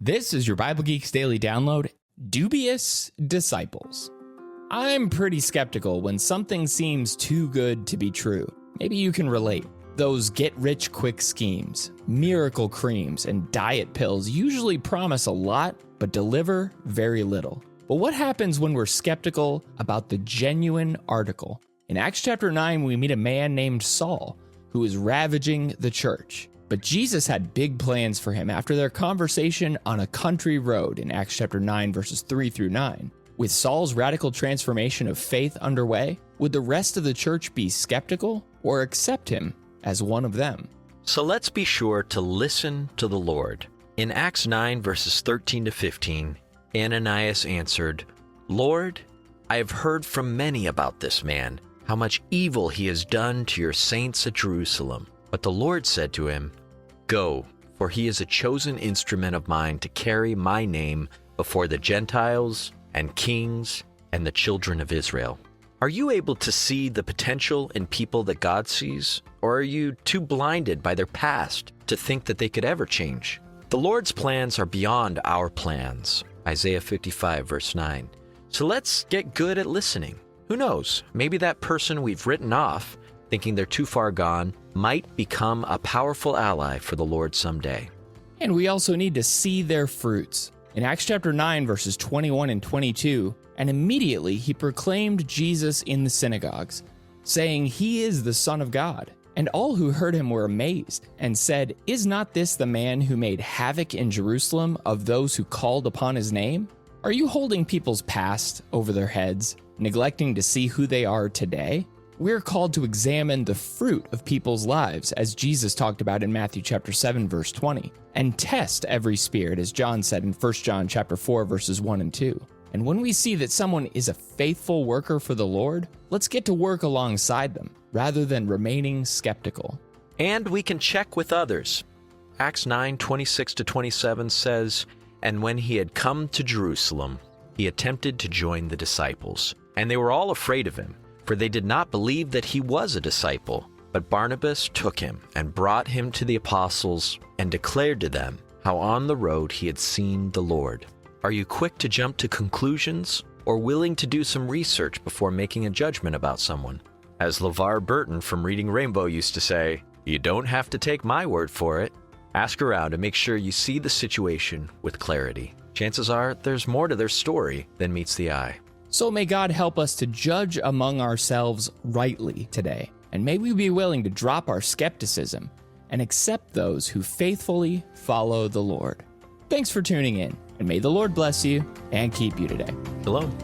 This is your Bible Geeks Daily Download, Dubious Disciples. I'm pretty skeptical when something seems too good to be true. Maybe you can relate. Those get-rich-quick schemes, miracle creams, and diet pills usually promise a lot, but deliver very little. But what happens when we're skeptical about the genuine article? In Acts chapter 9, we meet a man named Saul, who is ravaging the church. But Jesus had big plans for him after their conversation on a country road in Acts chapter 9, verses 3 through 9. With Saul's radical transformation of faith underway, would the rest of the church be skeptical or accept him as one of them? So let's be sure to listen to the Lord. In Acts 9, verses 13 to 15, Ananias answered, "Lord, I have heard from many about this man, how much evil he has done to your saints at Jerusalem. But the Lord said to him, 'Go, for he is a chosen instrument of mine to carry my name before the Gentiles and kings and the children of Israel.'" Are you able to see the potential in people that God sees? Or are you too blinded by their past to think that they could ever change? The Lord's plans are beyond our plans. Isaiah 55, verse 9. So let's get good at listening. Who knows? Maybe that person we've written off, thinking they're too far gone, might become a powerful ally for the Lord someday. And we also need to see their fruits. In Acts chapter 9, verses 21 and 22, and immediately he proclaimed Jesus in the synagogues, saying, "He is the Son of God." And all who heard him were amazed and said, "Is not this the man who made havoc in Jerusalem of those who called upon his name?" Are you holding people's past over their heads, neglecting to see who they are today? We're called to examine the fruit of people's lives, as Jesus talked about in Matthew chapter 7, verse 20, and test every spirit, as John said in 1 John chapter 4, verses 1 and 2. And when we see that someone is a faithful worker for the Lord, let's get to work alongside them, rather than remaining skeptical. And we can check with others. Acts 9, 26 to 27 says, "And when he had come to Jerusalem, he attempted to join the disciples. And they were all afraid of him, for they did not believe that he was a disciple. But Barnabas took him and brought him to the apostles and declared to them how on the road he had seen the Lord." Are you quick to jump to conclusions or willing to do some research before making a judgment about someone? As LeVar Burton from Reading Rainbow used to say, "You don't have to take my word for it." Ask around and make sure you see the situation with clarity. Chances are there's more to their story than meets the eye. So may God help us to judge among ourselves rightly today, and may we be willing to drop our skepticism and accept those who faithfully follow the Lord. Thanks for tuning in, and may the Lord bless you and keep you today. Shalom.